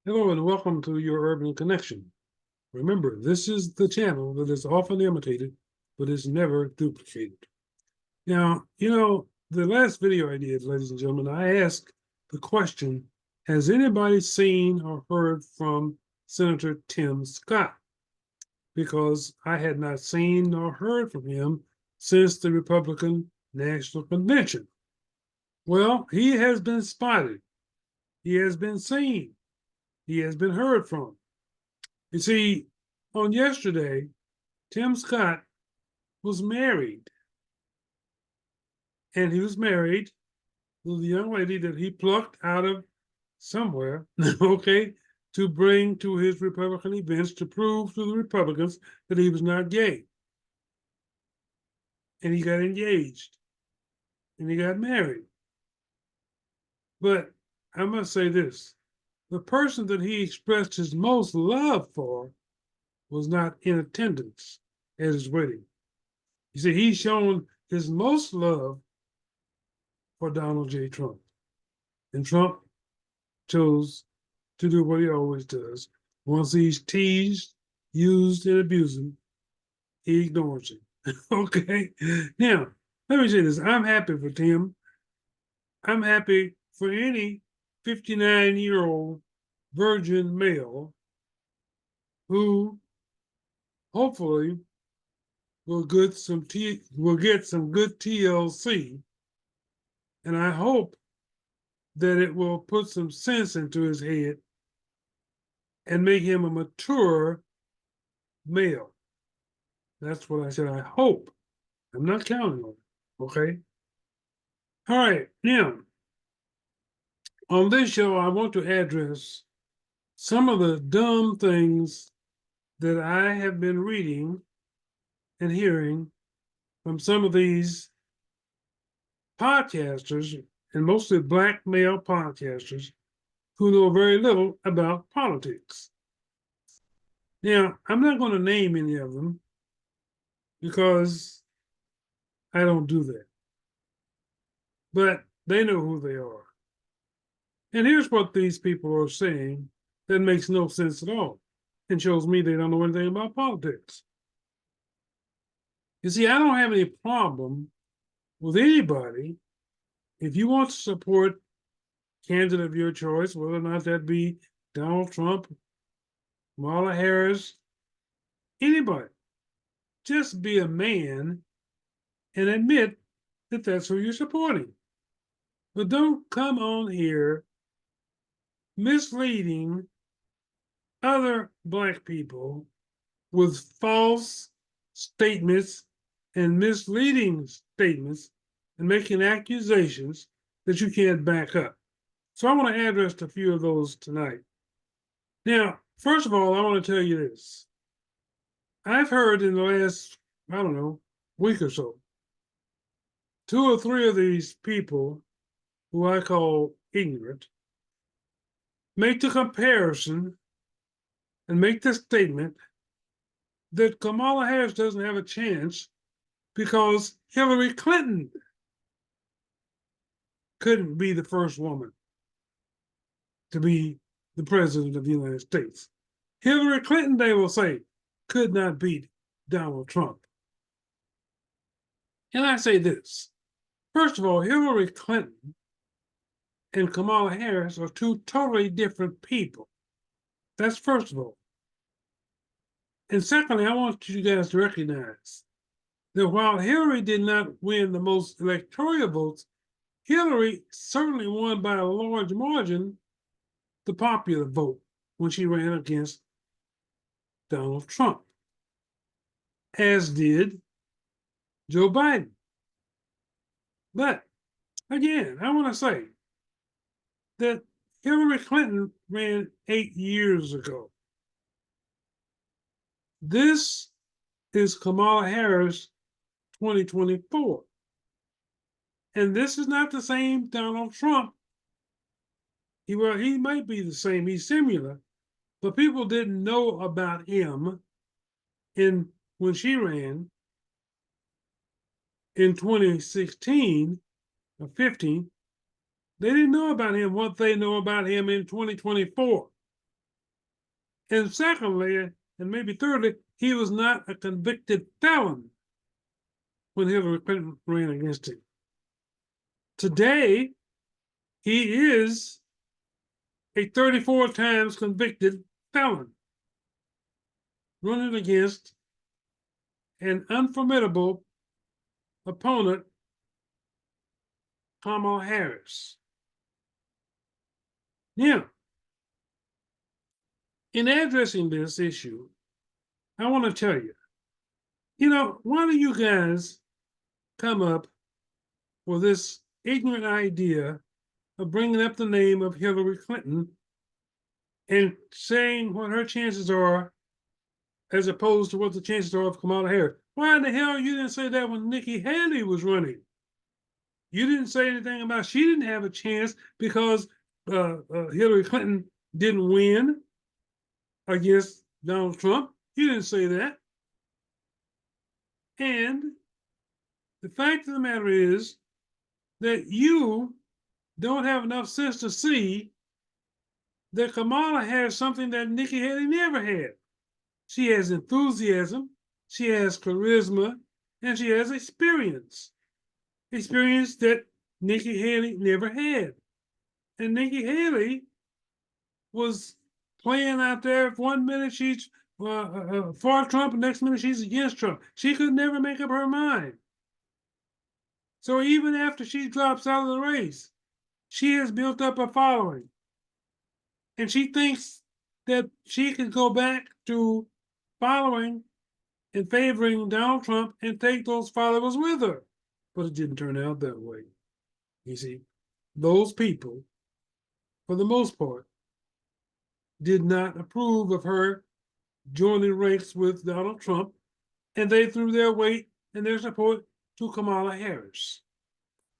Hello and welcome to your Urban Connection. Remember, this is the channel that is often imitated, but is never duplicated. Now, the last video I did, ladies and gentlemen, I asked the question, has anybody seen or heard from Senator Tim Scott? Because I had not seen nor heard from him since the Republican National Convention. Well, he has been spotted. He has been seen. He has been heard from. You see, on yesterday, Tim Scott was married, and he was married to the young lady that he plucked out of somewhere, okay, to bring to his Republican events to prove to the Republicans that he was not gay. And he got engaged and he got married. But I must say this, the person that he expressed his most love for was not in attendance at his wedding. You see, he's shown his most love for Donald J. Trump. And Trump chose to do what he always does. Once he's teased, used, and abused him, he ignores him. Okay? Now, let me say this. I'm happy for Tim. I'm happy for any 59-year-old virgin male who hopefully will get some good TLC, and I hope that it will put some sense into his head and make him a mature male. That's what I said. I hope. I'm not counting on it. Okay. All right. Now, on this show, I want to address some of the dumb things that I have been reading and hearing from some of these podcasters, and mostly black male podcasters, who know very little about politics. Now, I'm not going to name any of them because I don't do that. But they know who they are. And here's what these people are saying that makes no sense at all and shows me they don't know anything about politics. You see, I don't have any problem with anybody if you want to support candidate of your choice, whether or not that be Donald Trump, Kamala Harris, anybody. Just be a man and admit that that's who you're supporting. But don't come on here misleading other black people with false statements and misleading statements and making accusations that you can't back up. So I want to address a few of those tonight. Now, first of all, I want to tell you this. I've heard in the last, I don't know, week or so, two or three of these people who I call ignorant make the comparison and make the statement that Kamala Harris doesn't have a chance because Hillary Clinton couldn't be the first woman to be the president of the United States. Hillary Clinton, they will say, could not beat Donald Trump. And I say this. First of all, Hillary Clinton and Kamala Harris are two totally different people. That's first of all. And secondly, I want you guys to recognize that while Hillary did not win the most electoral votes, Hillary certainly won by a large margin the popular vote when she ran against Donald Trump, as did Joe Biden. But again, I want to say that Hillary Clinton ran 8 years ago. This is Kamala Harris 2024. And this is not the same Donald Trump. He might be the same, he's similar, but people didn't know about him when she ran in 2016 or 15. They didn't know about him what they know about him in 2024. And secondly, and maybe thirdly, he was not a convicted felon when Hillary Clinton ran against him. Today, he is a 34 times convicted felon running against an unformidable opponent, Kamala Harris. Now, in addressing this issue, I want to tell you, why do you guys come up with this ignorant idea of bringing up the name of Hillary Clinton and saying what her chances are as opposed to what the chances are of Kamala Harris? Why in the hell you didn't say that when Nikki Haley was running? You didn't say anything about she didn't have a chance because Hillary Clinton didn't win against Donald Trump. You didn't say that. And the fact of the matter is that you don't have enough sense to see that Kamala has something that Nikki Haley never had. She has enthusiasm, she has charisma, and she has experience. Experience that Nikki Haley never had. And Nikki Haley was playing out there. If 1 minute she's for Trump, and next minute she's against Trump. She could never make up her mind. So even after she drops out of the race, she has built up a following. And she thinks that she can go back to following and favoring Donald Trump and take those followers with her. But it didn't turn out that way. You see, those people, for the most part, did not approve of her joining ranks with Donald Trump, and they threw their weight and their support to Kamala Harris.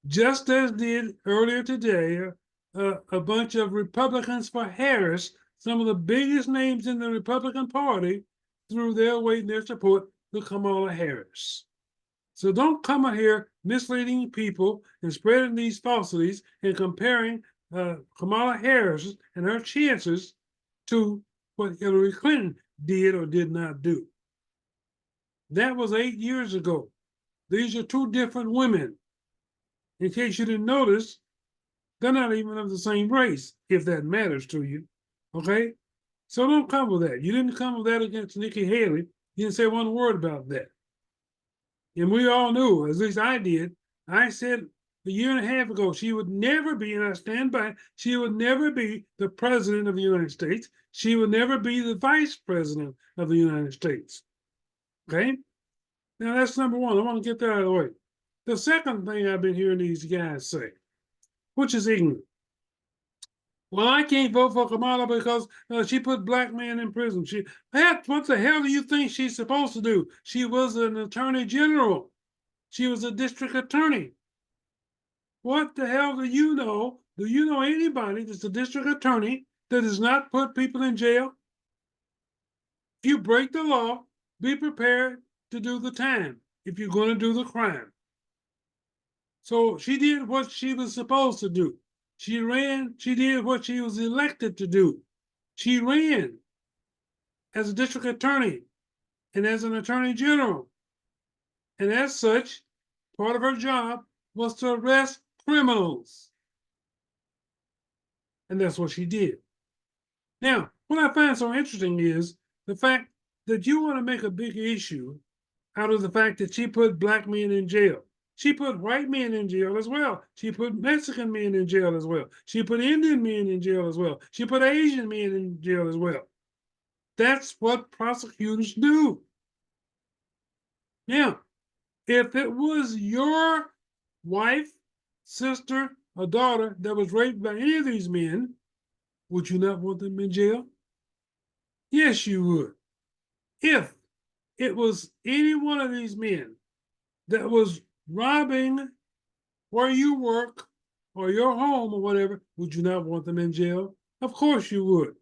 Just as did earlier today a bunch of Republicans for Harris, some of the biggest names in the Republican Party, threw their weight and their support to Kamala Harris. So don't come out here misleading people and spreading these falsities and comparing Kamala Harris and her chances to what Hillary Clinton did or did not do. That was 8 years ago. These are two different women. In case you didn't notice, they're not even of the same race, if that matters to you. Okay? So don't come with that. You didn't come with that against Nikki Haley. You didn't say one word about that. And we all knew, at least I did, I said a year and a half ago, she would never be, and I stand by, she would never be the president of the United States. She would never be the vice president of the United States. Okay? Now that's number one. I want to get that out of the way. The second thing I've been hearing these guys say, which is ignorant. Well, I can't vote for Kamala because she put black men in prison. What the hell do you think she's supposed to do? She was an attorney general. She was a district attorney. What the hell do you know? Do you know anybody that's a district attorney that does not put people in jail? If you break the law, be prepared to do the time if you're going to do the crime. So she did what she was supposed to do. She did what she was elected to do. She ran as a district attorney and as an attorney general. And as such, part of her job was to arrest criminals. And that's what she did. Now, what I find so interesting is the fact that you want to make a big issue out of the fact that she put black men in jail. She put white men in jail as well. She put Mexican men in jail as well. She put Indian men in jail as well. She put Asian men in jail as well. That's what prosecutors do. Now, if it was your wife, sister, or daughter that was raped by any of these men, would you not want them in jail? Yes, you would. If it was any one of these men that was robbing where you work or your home or whatever, would you not want them in jail? Of course you would.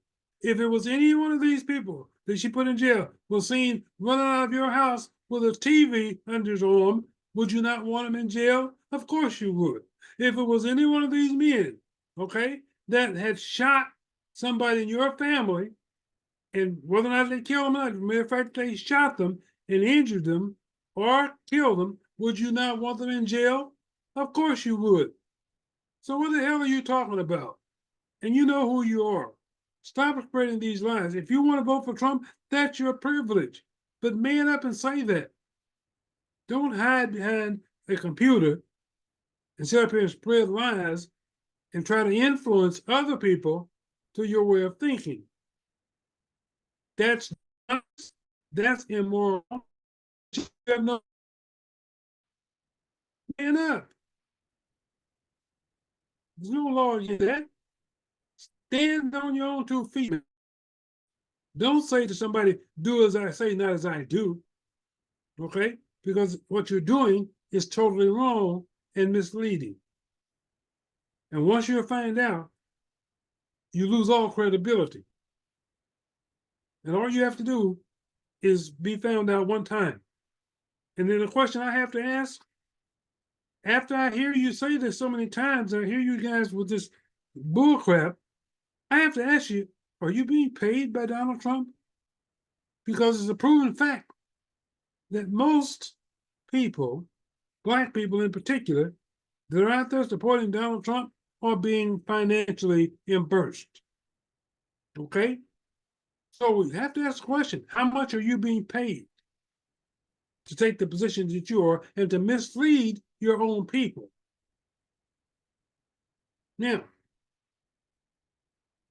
If it was any one of these people that she put in jail was seen running out of your house with a TV under his arm, would you not want him in jail? Of course you would. If it was any one of these men, okay, that had shot somebody in your family And whether or not they killed them or not, matter of fact, they shot them and injured them or killed them, would you not want them in jail? Of course you would. So what the hell are you talking about? And you know who you are. Stop spreading these lies. If you want to vote for Trump, that's your privilege. But man up and say that. Don't hide behind a computer and sit up here and spread lies and try to influence other people to your way of thinking. That's that's immoral. You have no man up. There's no law against that. Stand on your own 2 feet. Don't say to somebody, do as I say, not as I do. Okay? Because what you're doing is totally wrong and misleading. And once you find out, you lose all credibility. And all you have to do is be found out one time. And then the question I have to ask, after I hear you say this so many times, I hear you guys with this bullcrap, I have to ask you, are you being paid by Donald Trump? Because it's a proven fact that most people, Black people in particular, that are out there supporting Donald Trump are being financially reimbursed. Okay? So we have to ask the question, how much are you being paid to take the position that you are and to mislead your own people? Now,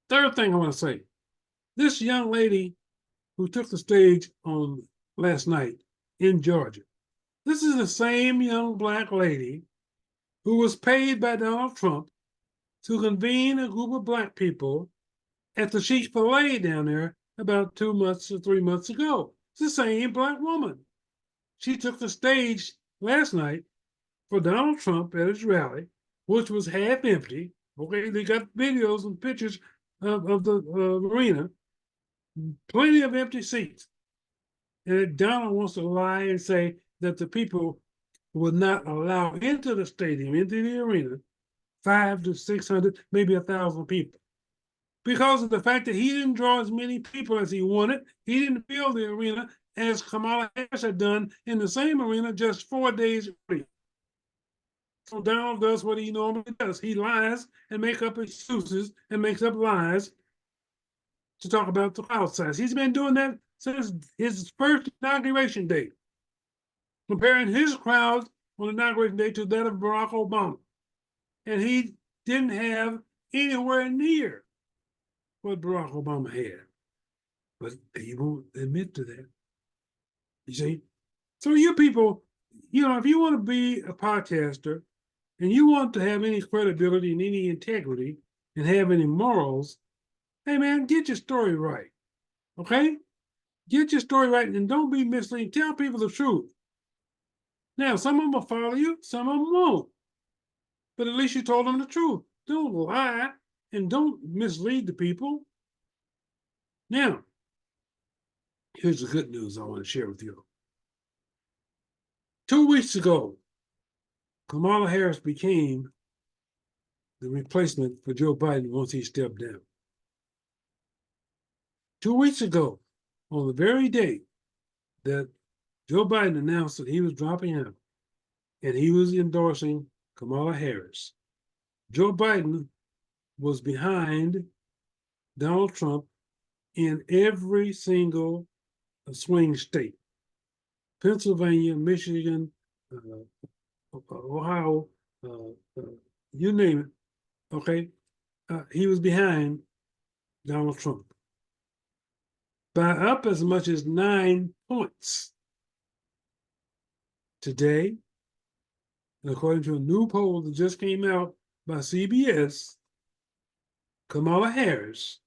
third thing I want to say, this young lady who took the stage on last night in Georgia, this is the same young Black lady who was paid by Donald Trump to convene a group of Black people at the Chick-fil-A down there about 2 months or 3 months ago. It's the same Black woman. She took the stage last night for Donald Trump at his rally, which was half empty. Okay, they got videos and pictures of the arena, plenty of empty seats. And Donald wants to lie and say that the people would not allow into the stadium, into the arena, 500 to 600, maybe 1,000 people. Because of the fact that he didn't draw as many people as he wanted, he didn't fill the arena as Kamala Harris had done in the same arena just 4 days earlier. So Donald does what he normally does. He lies and makes up excuses and makes up lies to talk about the crowd size. He's been doing that since his first inauguration day, comparing his crowd on inauguration day to that of Barack Obama. And he didn't have anywhere near what Barack Obama had. But he won't admit to that. You see? So you people, if you want to be a podcaster and you want to have any credibility and any integrity and have any morals, hey man, get your story right. Okay? Get your story right and don't be misleading. Tell people the truth. Now, some of them will follow you, some of them won't. But at least you told them the truth. Don't lie and don't mislead the people. Now, here's the good news I want to share with you. 2 weeks ago, Kamala Harris became the replacement for Joe Biden once he stepped down. 2 weeks ago, on the very day that Joe Biden announced that he was dropping out and he was endorsing Kamala Harris, Joe Biden was behind Donald Trump in every single swing state. Pennsylvania, Michigan, Ohio, you name it, okay? He was behind Donald Trump by up as much as 9 points. Today, according to a new poll that just came out by CBS, Kamala Harris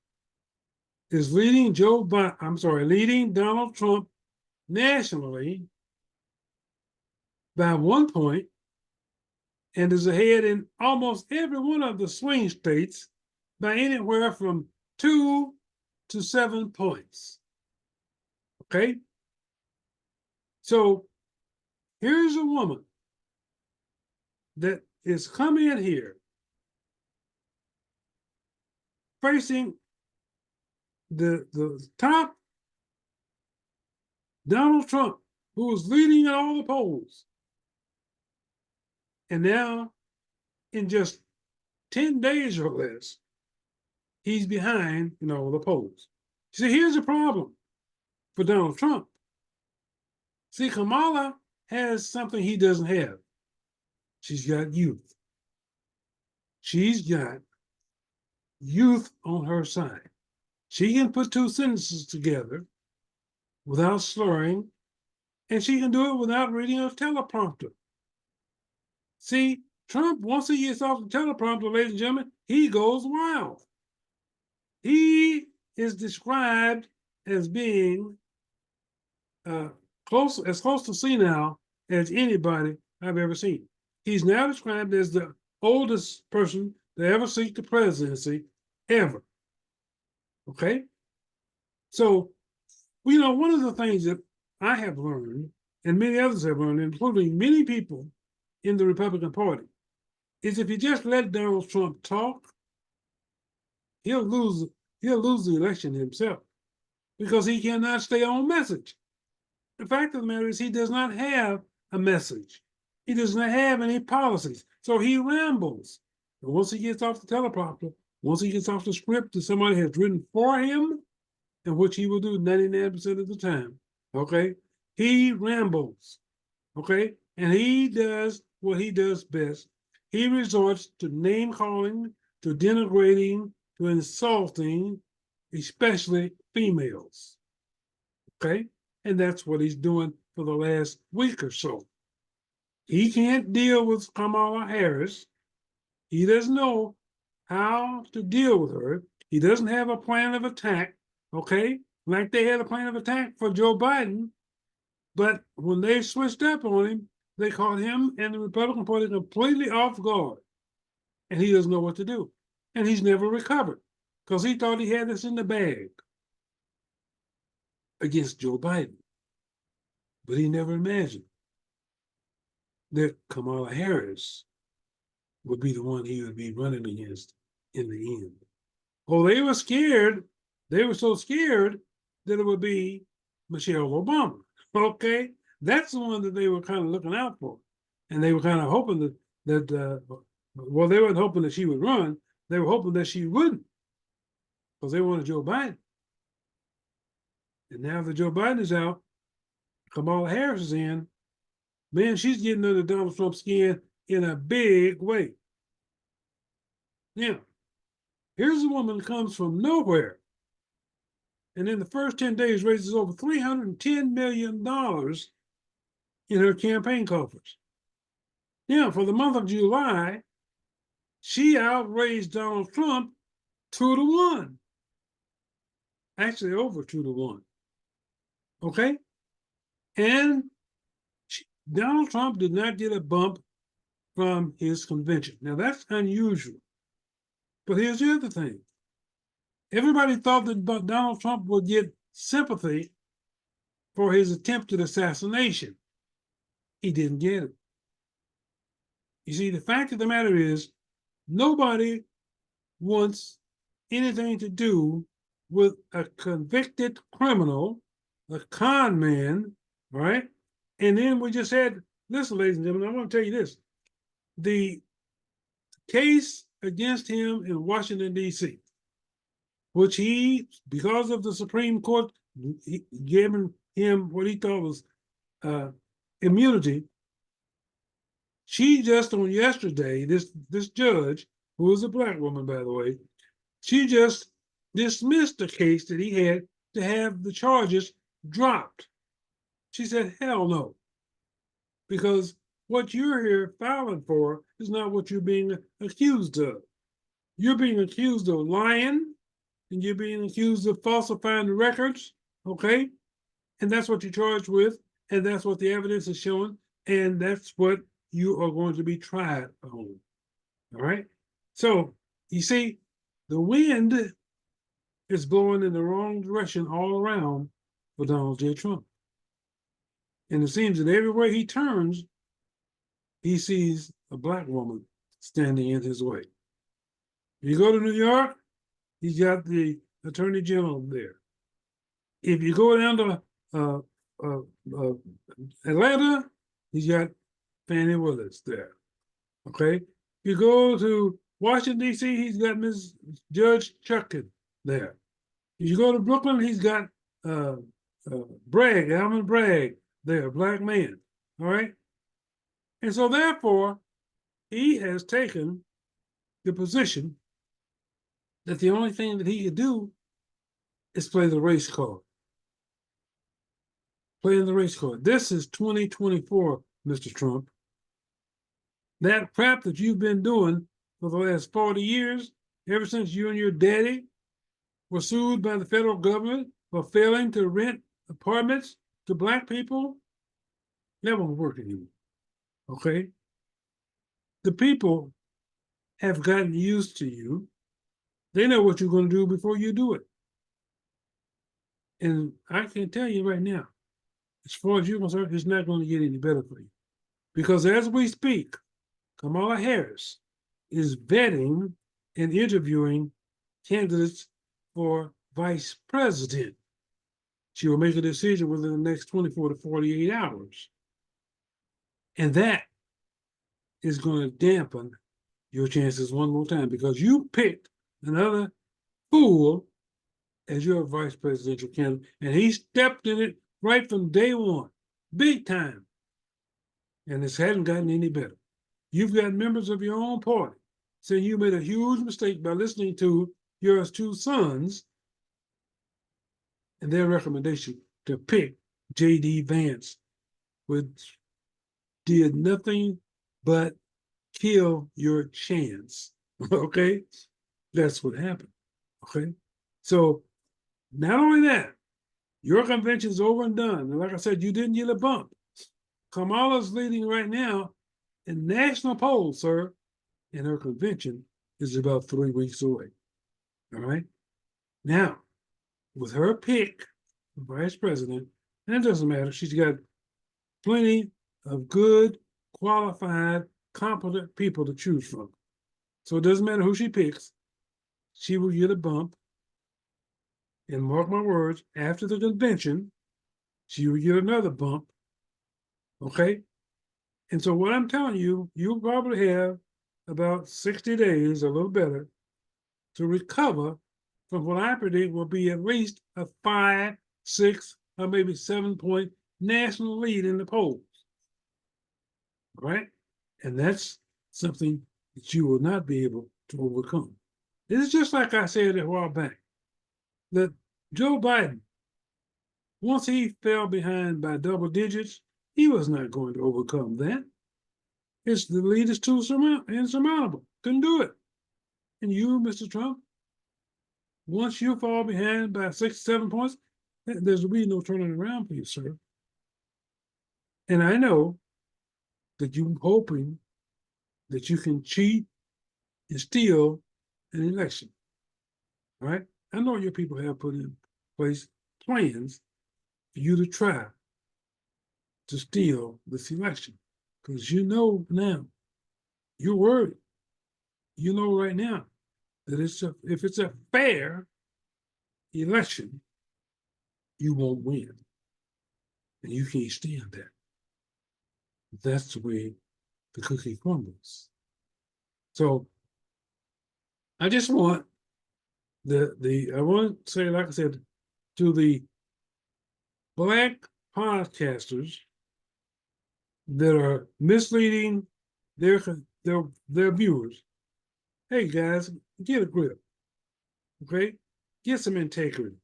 is leading leading Donald Trump nationally by 1 point and is ahead in almost every one of the swing states by anywhere from 2 to 7 points. Okay? So here's a woman that is coming in here facing the top Donald Trump, who was leading in all the polls, and now in just 10 days or less, he's behind in all the polls. See, here's the problem for Donald Trump. See, Kamala has something he doesn't have. She's got youth. She's got youth on her side. She can put two sentences together without slurring, and she can do it without reading a teleprompter. See, Trump, once he gets off the teleprompter, ladies and gentlemen, he goes wild. He is described as being as close to senile as anybody I've ever seen. He's now described as the oldest person to ever seek the presidency ever. Okay? So, one of the things that I have learned, and many others have learned, including many people in the Republican Party, is if you just let Donald Trump talk, he'll lose the election himself because he cannot stay on message. The fact of the matter is he does not have a message. He does not have any policies. So he rambles. And once he gets off the teleprompter, once he gets off the script that somebody has written for him, and which he will do 99% of the time, okay, he rambles, okay? And he does what he does best. He resorts to name calling, to denigrating, to insulting, especially females, okay? And that's what he's doing for the last week or so. He can't deal with Kamala Harris. He doesn't know how to deal with her. He doesn't have a plan of attack, okay? Like they had a plan of attack for Joe Biden. But when they switched up on him, they caught him and the Republican Party completely off guard. And he doesn't know what to do. And he's never recovered because he thought he had this in the bag against Joe Biden. But he never imagined that Kamala Harris would be the one he would be running against in the end. Oh, they were scared. They were so scared that it would be Michelle Obama. Okay, that's the one that they were kind of looking out for, and they were kind of hoping that they weren't hoping that she would run. They were hoping that she wouldn't, because they wanted Joe Biden. And now that Joe Biden is out, Kamala Harris is in. Man, she's getting under Donald Trump's skin in a big way. Now, here's a woman that comes from nowhere, and in the first 10 days raises over $310 million in her campaign coffers. Now, for the month of July, she outraised Donald Trump 2-1. Actually, over 2-1. Okay? And Donald Trump did not get a bump from his convention. Now, that's unusual. But here's the other thing. Everybody thought that Donald Trump would get sympathy for his attempted assassination. He didn't get it. You see, the fact of the matter is, nobody wants anything to do with a convicted criminal, a con man, right? And then we just had, listen, ladies and gentlemen, I want to tell you this. The case against him in Washington, D.C., which he, because of the Supreme Court giving him what he thought was immunity, she just on yesterday, this judge, who was a black woman, by the way, she just dismissed the case that he had to have the charges dropped. She said, hell no, because what you're here filing for is not what you're being accused of. You're being accused of lying, and you're being accused of falsifying the records, okay? And that's what you're charged with, and that's what the evidence is showing, and that's what you are going to be tried on, all right? So, you see, the wind is blowing in the wrong direction all around for Donald J. Trump. And it seems that everywhere he turns, he sees a black woman standing in his way. You go to New York, he's got the Attorney General there. If you go down to uh, uh, uh, Atlanta, he's got Fannie Willis there. Okay. If you go to Washington, D.C., he's got Ms. Judge Chuckin there. If you go to Brooklyn, he's got uh, Bragg, Alvin Bragg there, black man. All right. And so, therefore, he has taken the position that the only thing that he could do is play the race card. Playing the race card. This is 2024, Mr. Trump. That crap that you've been doing for the last 40 years, ever since you and your daddy were sued by the federal government for failing to rent apartments to black people, that won't work anymore. Okay? The people have gotten used to you. They know what you're going to do before you do it. And I can tell you right now, as far as you're concerned, it's not going to get any better for you. Because as we speak, Kamala Harris is vetting and interviewing candidates for vice president. She will make a decision within the next 24 to 48 hours. And that is going to dampen your chances one more time because you picked another fool as your vice presidential candidate, and he stepped in it right from day one, big time. And this hadn't gotten any better. You've got members of your own party saying you made a huge mistake by listening to your two sons and their recommendation to pick J.D. Vance, which did nothing but kill your chance. Okay? That's what happened. Okay? So not only that, your convention's over and done. And like I said, you didn't get a bump. Kamala's leading right now in national polls, sir, and her convention is about 3 weeks away. All right? Now, with her pick for vice president, and it doesn't matter, she's got plenty of good, qualified, competent people to choose from. So it doesn't matter who she picks, she will get a bump. And mark my words, after the convention, she will get another bump. Okay? And so what I'm telling you, you'll probably have about 60 days, a little better, to recover from what I predict will be at least a 5, 6, or maybe 7-point national lead in the polls. All right? And that's something that you will not be able to overcome. This is just like I said a while back, that Joe Biden, once he fell behind by double digits, he was not going to overcome that. The lead is too insurmountable. Couldn't do it. And you, Mr. Trump, once you fall behind by 6, 7 points, there's really no turning around for you, sir. And I know that you're hoping that you can cheat and steal an election. All right? I know your people have put in place plans for you to try to steal this election. Because you know now, you're worried. You know right now that if it's a fair election, you won't win. And you can't stand that. That's the way the cookie crumbles. So I just want I want to say, like I said, to the black podcasters that are misleading their viewers. Hey guys, get a grip. Okay? Get some integrity.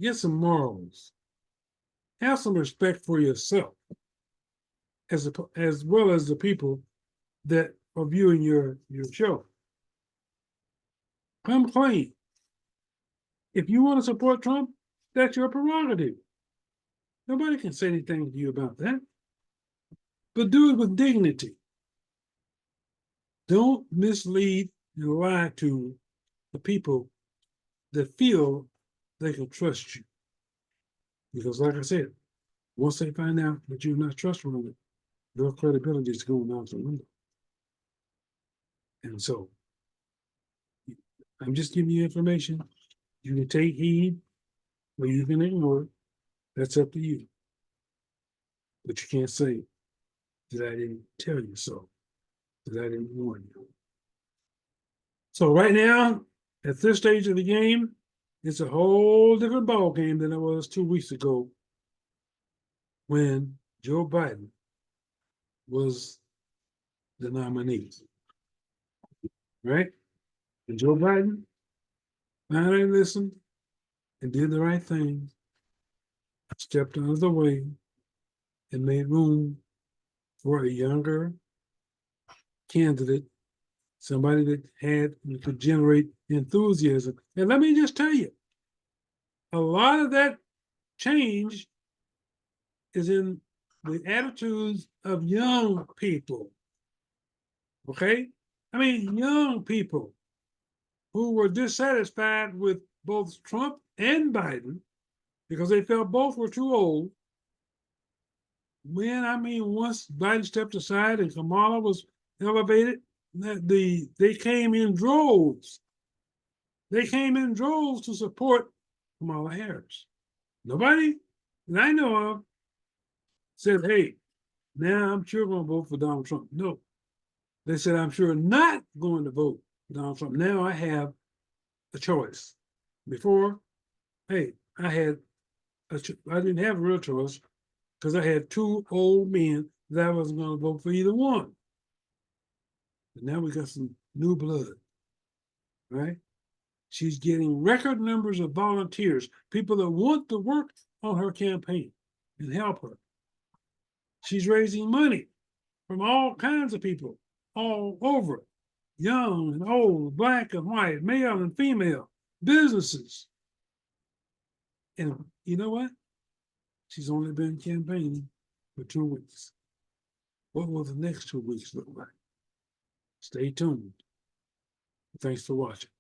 Get some morals. Have some respect for yourself, as well as the people that are viewing your show. Come clean. If you want to support Trump, that's your prerogative. Nobody can say anything to you about that. But do it with dignity. Don't mislead and lie to the people that feel they can trust you. Because like I said, once they find out that you're not trustworthy, your credibility is going out the window. And so I'm just giving you information You can take heed or you can ignore it. That's up to you. But you can't say that I didn't tell you so, that I didn't warn you. So right now, at this stage of the game, it's a whole different ball game than it was 2 weeks ago when Joe Biden was the nominee, right? And Joe Biden finally listened and did the right thing, stepped out of the way, and made room for a younger candidate, somebody that could generate enthusiasm. And let me just tell you, a lot of that change is in the attitudes of young people. Okay? I mean, young people who were dissatisfied with both Trump and Biden because they felt both were too old. Once Biden stepped aside and Kamala was elevated, they came in droves. They came in droves to support Kamala Harris. Nobody that I know of said, hey, now I'm sure going to vote for Donald Trump. No. They said, I'm sure not going to vote for Donald Trump. Now I have a choice. Before, hey, I didn't have a real choice because I had two old men that I wasn't going to vote for either one. But now we got some new blood, right? She's getting record numbers of volunteers, people that want to work on her campaign and help her. She's raising money from all kinds of people all over, young and old, black and white, male and female, businesses. And you know what? She's only been campaigning for 2 weeks. What will the next 2 weeks look like? Stay tuned. Thanks for watching.